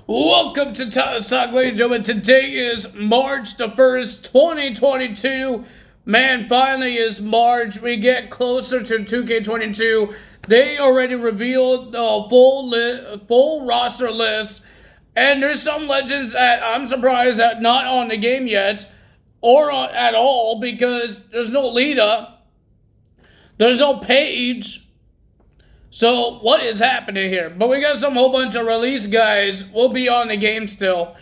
Welcome to Talk, ladies and gentlemen. Today is March the 1st, 2022. Man, finally is March. We get closer to 2K22. They already revealed the full roster list. And there's some legends that I'm surprised that not on the game yet. Or at all, because there's no Lita. There's no Paige. So, what is happening here? But we got some whole bunch of release guys will be on the game still.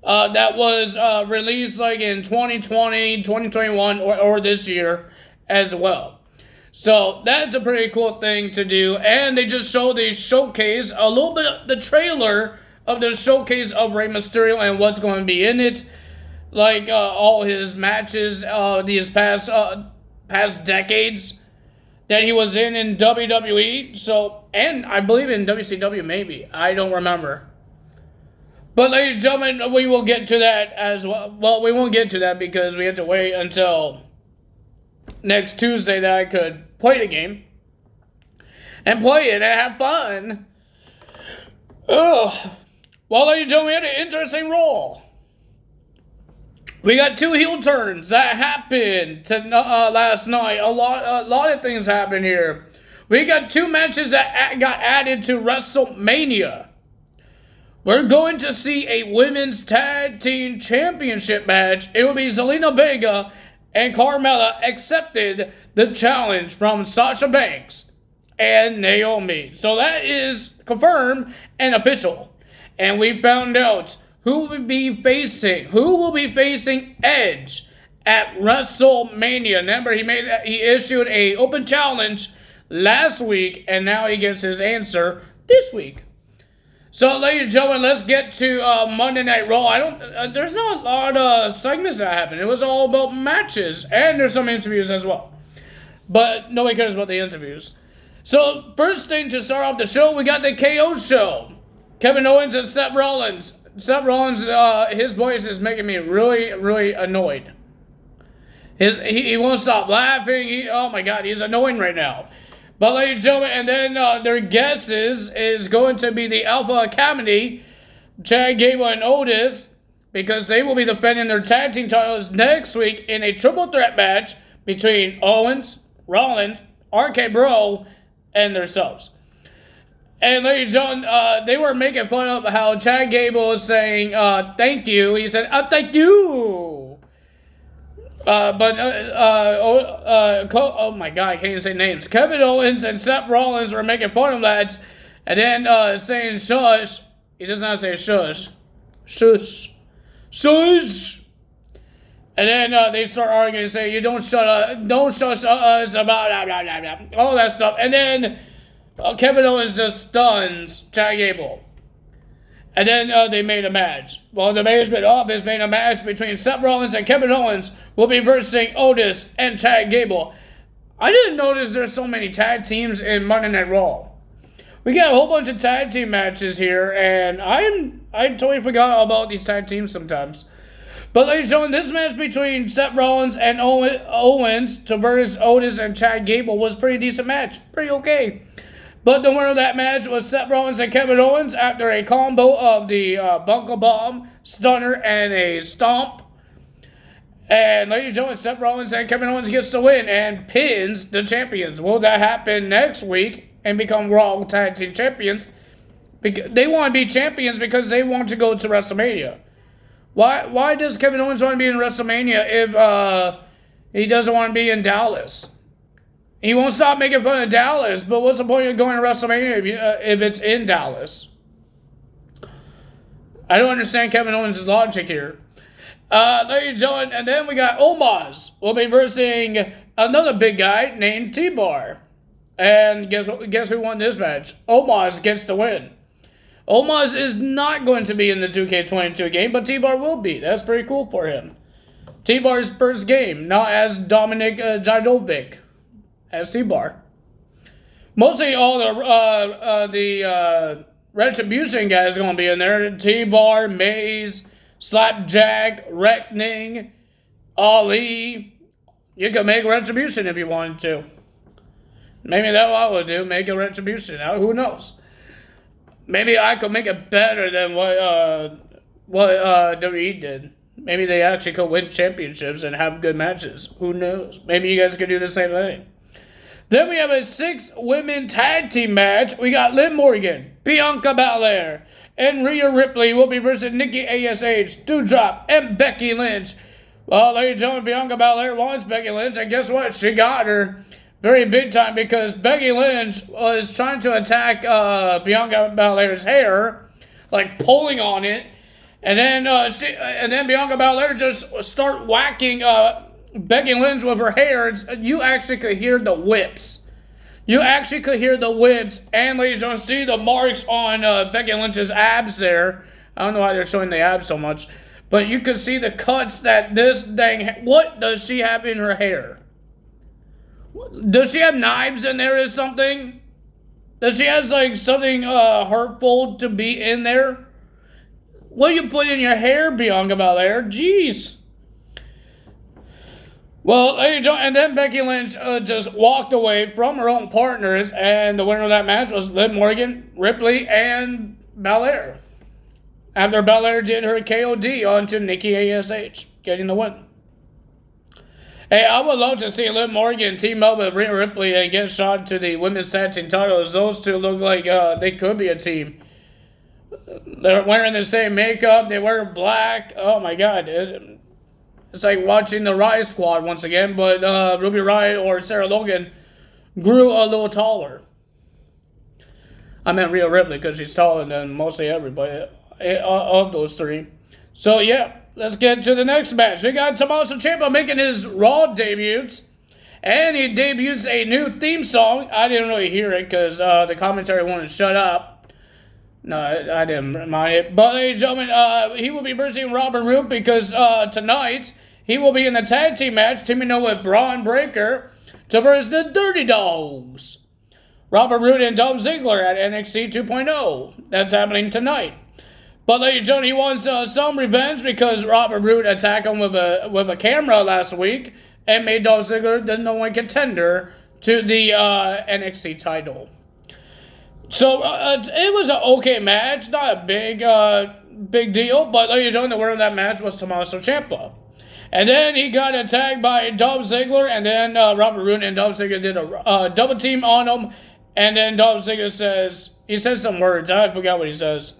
That was released like in 2020, 2021, or this year as well. So, that's a pretty cool thing to do. And they just showed the showcase, a little bit of the trailer of the showcase of Rey Mysterio and what's going to be in it. Like all his matches these past decades that he was in WWE, so, and I believe in WCW maybe, I don't remember. But ladies and gentlemen, we will get to that as well. Well, we won't get to that because we have to wait until next Tuesday that I could play the game. And play it and have fun. Ugh. Well, ladies and gentlemen, we had an interesting Raw. We got two heel turns that happened last night. A lot of things happened here. We got two matches that got added to WrestleMania. We're going to see a women's tag team championship match. It will be Zelina Vega and Carmella accepted the challenge from Sasha Banks and Naomi. So that is confirmed and official. And we found out who will be facing Edge at WrestleMania. Remember, he issued a open challenge last week, and now he gets his answer this week. So, ladies and gentlemen, let's get to Monday Night Raw. There's not a lot of segments that happened. It was all about matches, and there's some interviews as well. But nobody cares about the interviews. So, first thing to start off the show, we got the KO show. Kevin Owens and Seth Rollins. Seth Rollins, his voice is making me really, really annoyed. He won't stop laughing. Oh my God, he's annoying right now. But ladies and gentlemen, and then their guesses is going to be the Alpha Academy, Chad Gable and Otis, because they will be defending their tag team titles next week in a triple threat match between Owens, Rollins, RK Bro, and themselves. And ladies and gentlemen, they were making fun of how Chad Gable was saying, thank you. He said, thank you. Oh my God, I can't even say names. Kevin Owens and Seth Rollins were making fun of that. And then saying shush. He does not say shush. Shush. Shush. And then they start arguing and say, you don't shush us about blah, blah, blah, blah. All that stuff. And then Kevin Owens just stuns Chad Gable. And then they made a match. Well, the management office made a match between Seth Rollins and Kevin Owens will be versing Otis and Chad Gable. I didn't notice there's so many tag teams in Monday Night Raw. We got a whole bunch of tag team matches here, and I totally forgot about these tag teams sometimes. But ladies and gentlemen, this match between Seth Rollins and Owens to verse Otis and Chad Gable was a pretty decent match. Pretty okay. But the winner of that match was Seth Rollins and Kevin Owens after a combo of the Buckle Bomb, Stunner, and a Stomp. And ladies and gentlemen, Seth Rollins and Kevin Owens gets the win and pins the champions. Will that happen next week and become Raw Tag Team Champions? They want to be champions because they want to go to WrestleMania. Why does Kevin Owens want to be in WrestleMania if he doesn't want to be in Dallas? He won't stop making fun of Dallas, but what's the point of going to WrestleMania if it's in Dallas? I don't understand Kevin Owens' logic here. Ladies and gentlemen, and then we got Omos. We'll be versing another big guy named T-Bar. And guess who won this match? Omos gets the win. Omos is not going to be in the 2K22 game, but T-Bar will be. That's pretty cool for him. T-Bar's first game, not as Dominic Dijakovic. As T-Bar. Mostly all the Retribution guys are going to be in there. T-Bar, Maze, Slapjack, Reckoning, Ali. You could make Retribution if you wanted to. Maybe that's what I would do. Make a Retribution. Who knows? Maybe I could make it better than what WWE did. Maybe they actually could win championships and have good matches. Who knows? Maybe you guys could do the same thing. Then we have a 6-women tag team match. We got Liv Morgan, Bianca Belair, and Rhea Ripley will be versus Nikki ASH, Doudrop, and Becky Lynch. Well, ladies and gentlemen, Bianca Belair wants Becky Lynch, and guess what? She got her very big time because Becky Lynch was trying to attack Bianca Belair's hair, like pulling on it, and then Bianca Belair just start whacking Becky Lynch with her hair. You actually could hear the whips. You actually could hear the whips, and ladies and gentlemen, see the marks on Becky Lynch's abs there. I don't know why they're showing the abs so much, but you could see the cuts that this thing. What does she have in her hair? Does she have knives in there or something? Does she have like something hurtful to be in there? What do you put in your hair, Bianca Belair? Jeez. Well, and then Becky Lynch just walked away from her own partners, and the winner of that match was Liv Morgan, Ripley, and Belair. After Belair did her KOD onto Nikki ASH, getting the win. Hey, I would love to see Liv Morgan team up with Rhea Ripley and get shot to the women's tag team titles. Those two look like they could be a team. They're wearing the same makeup. They wear black. Oh my God. It's like watching the Riot Squad once again, but Ruby Riott or Sarah Logan grew a little taller. I meant Rhea Ripley because she's taller than mostly everybody of those three. So yeah, let's get to the next match. We got Tommaso Ciampa making his Raw debuts, and he debuts a new theme song. I didn't really hear it because the commentary wanted to shut up. No, I didn't mind it. But ladies and gentlemen, he will be versing Robert Roode because tonight he will be in the tag team match, teaming up with Braun Breaker to verse the Dirty Dogs. Robert Roode and Dolph Ziggler at NXT 2.0. That's happening tonight. But ladies and gentlemen, he wants some revenge because Robert Roode attacked him with a camera last week and made Dolph Ziggler the number one contender to the NXT title. So it was an okay match, not a big deal, but ladies and gentlemen, the winner of that match was Tommaso Ciampa. And then he got attacked by Dolph Ziggler, and then Robert Roode and Dolph Ziggler did a double team on him, and then Dolph Ziggler says some words. I forgot what he says.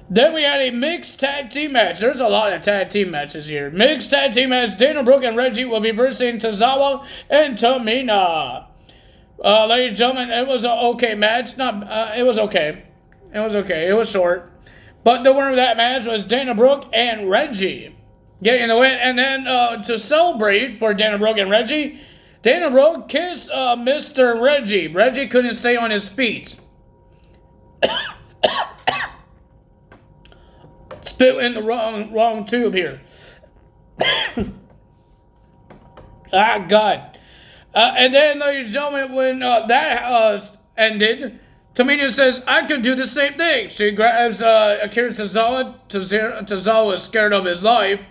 Then we had a mixed tag team match. There's a lot of tag team matches here. Mixed tag team match. Dana Brooke and Reggie will be versing Tozawa and Tamina. Ladies and gentlemen, it was an okay match. It was okay. It was okay. It was short. But the winner of that match was Dana Brooke and Reggie getting the win. And then to celebrate for Dana Brooke and Reggie, Dana Brooke kissed Mr. Reggie. Reggie couldn't stay on his feet. Spit in the wrong tube here. Ah, God. And then, ladies and gentlemen, when that ended, Tamina says, I could do the same thing. She grabs Akira Tozawa. Tozawa was scared of his life.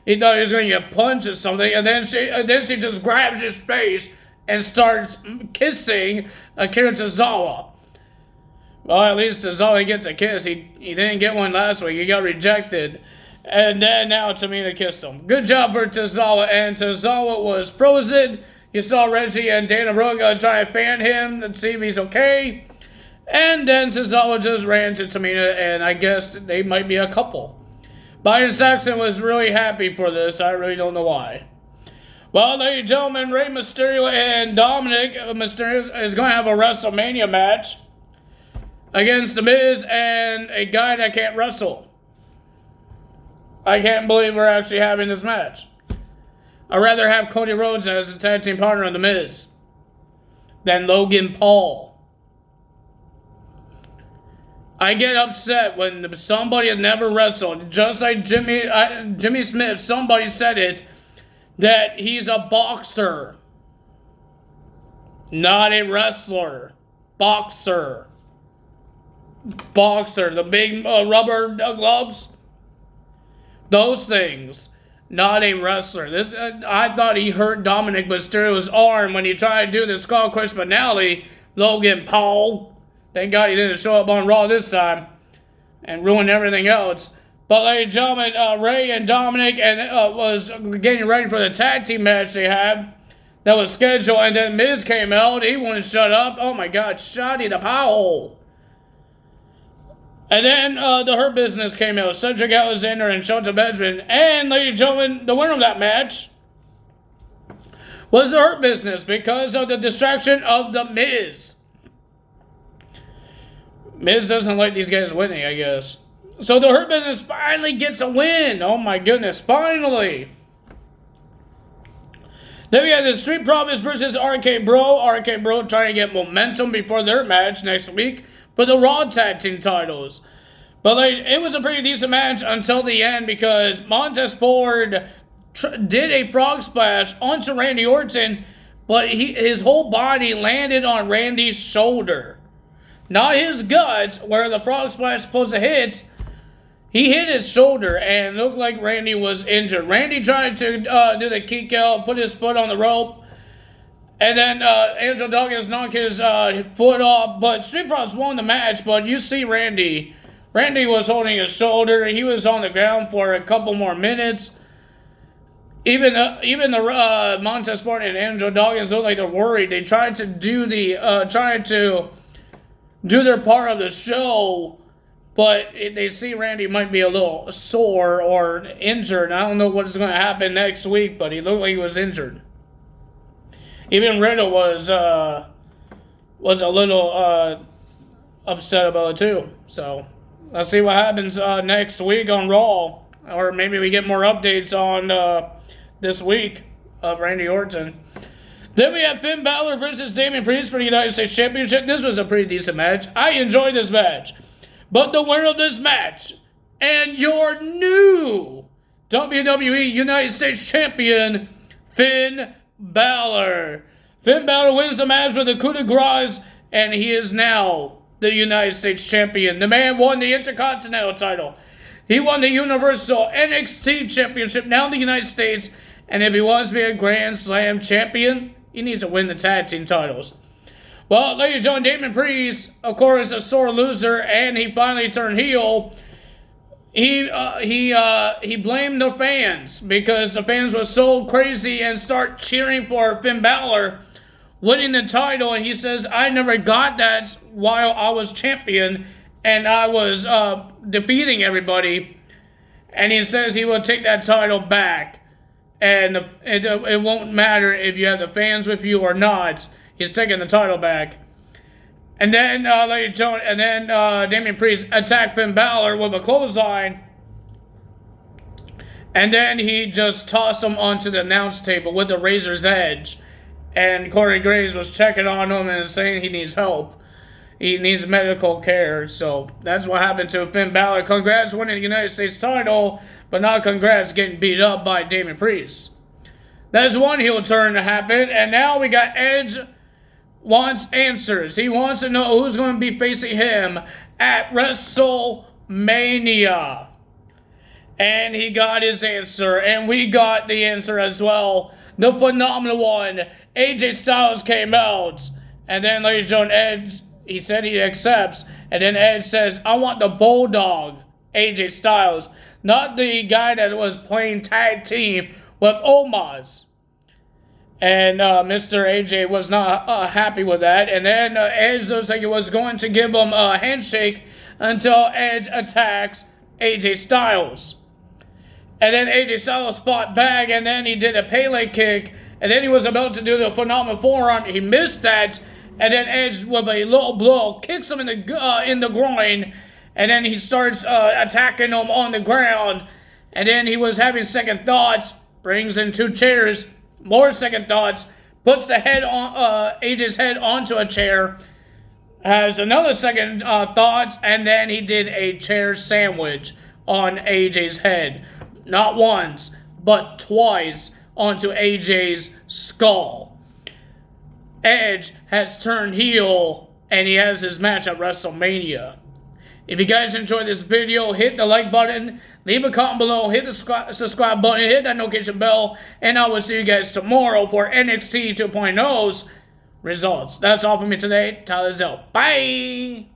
He thought he was going to get punched or something. And then she just grabs his face and starts kissing Akira Tozawa. Well, at least Tozawa gets a kiss. He didn't get one last week. He got rejected. And then now Tamina kissed him. Good job for Tozawa. And Tozawa was frozen. You saw Reggie and Dana Brooke try to fan him and see if he's okay. And then Tozawa just ran to Tamina, and I guess they might be a couple. Byron Saxton was really happy for this. I really don't know why. Well, ladies and gentlemen, Rey Mysterio and Dominic Mysterio is going to have a WrestleMania match against The Miz and a guy that can't wrestle. I can't believe we're actually having this match. I'd rather have Cody Rhodes as a tag team partner of The Miz than Logan Paul. I get upset when somebody has never wrestled, just like Jimmy Smith, somebody said it, that he's a boxer, not a wrestler. Boxer. Boxer, the big rubber gloves, those things. Not a wrestler. I thought he hurt Dominic Mysterio's arm when he tried to do the Skull Crush finale. Logan Paul. Thank God he didn't show up on Raw this time and ruin everything else. But ladies and gentlemen, Ray and Dominic was getting ready for the tag team match they had that was scheduled, and then Miz came out. He wouldn't shut up. Oh my God, Shotty the Powell. And then the Hurt Business came out. Cedric Alexander and Shelton Benjamin. And ladies and gentlemen, the winner of that match was the Hurt Business because of the distraction of the Miz. Miz doesn't like these guys winning, I guess. So the Hurt Business finally gets a win. Oh my goodness, finally. Then we have the Street Profits versus RK Bro. RK Bro trying to get momentum before their match next week for the Raw Tag Team titles. But it was a pretty decent match until the end because Montez Ford did a frog splash onto Randy Orton, but his whole body landed on Randy's shoulder. Not his guts, where the frog splash is supposed to hit. He hit his shoulder and looked like Randy was injured. Randy tried to do the kick out, put his foot on the rope, and then Angel Dawkins knocked his foot off. But Street Profits won the match, but you see Randy. Randy was holding his shoulder. He was on the ground for a couple more minutes. Even the Montez Ford and Angel Dawkins looked like they're worried. They tried to do their part of the show, but they see Randy might be a little sore or injured. I don't know what's going to happen next week, but he looked like he was injured. Even Riddle was a little upset about it too. So let's see what happens next week on Raw, or maybe we get more updates on this week of Randy Orton. Then we have Finn Balor versus Damian Priest for the United States Championship. This was a pretty decent match. I enjoyed this match. But the winner of this match and your new WWE United States Champion, Finn Balor. Finn Balor wins the match with a coup de grace, and he is now the United States Champion. The man won the Intercontinental title. He won the Universal NXT Championship, now in the United States. And if he wants to be a Grand Slam champion, he needs to win the tag team titles. Well, ladies and gentlemen, Damian Priest, of course, a sore loser, and he finally turned heel. He blamed the fans because the fans were so crazy and start cheering for Finn Balor winning the title. And he says, I never got that while I was champion and I was defeating everybody. And he says he will take that title back. And it won't matter if you have the fans with you or not. He's taking the title back. And then, Damian Priest attacked Finn Balor with a clothesline. And then he just tossed him onto the announce table with the razor's edge. And Corey Graves was checking on him and saying he needs help. He needs medical care. So that's what happened to Finn Balor. Congrats winning the United States title, but not congrats getting beat up by Damian Priest. That's one heel turn to happen. And now we got Edge wants answers. He wants to know who's going to be facing him at WrestleMania. And he got his answer. And we got the answer as well. The phenomenal one. AJ Styles came out. And then, ladies and gentlemen, Edge, he said he accepts. And then Edge says, I want the Bulldog, AJ Styles. Not the guy that was playing tag team with Omos. And Mr. AJ was not happy with that. And then Edge looks like he was going to give him a handshake until Edge attacks AJ Styles. And then AJ Styles fought back, and then he did a Pele kick. And then he was about to do the phenomenal forearm. He missed that. And then Edge, with a low blow, kicks him in the groin. And then he starts attacking him on the ground. And then he was having second thoughts. Brings in two chairs. More second thoughts. Puts the head on AJ's head onto a chair. Has another second thoughts. And then he did a chair sandwich on AJ's head. Not once, but twice onto AJ's skull. Edge has turned heel, and he has his match at WrestleMania. If you guys enjoyed this video, hit the like button, leave a comment below, hit the subscribe button, hit that notification bell, and I will see you guys tomorrow for NXT 2.0's results. That's all for me today. Tyler Zell. Bye.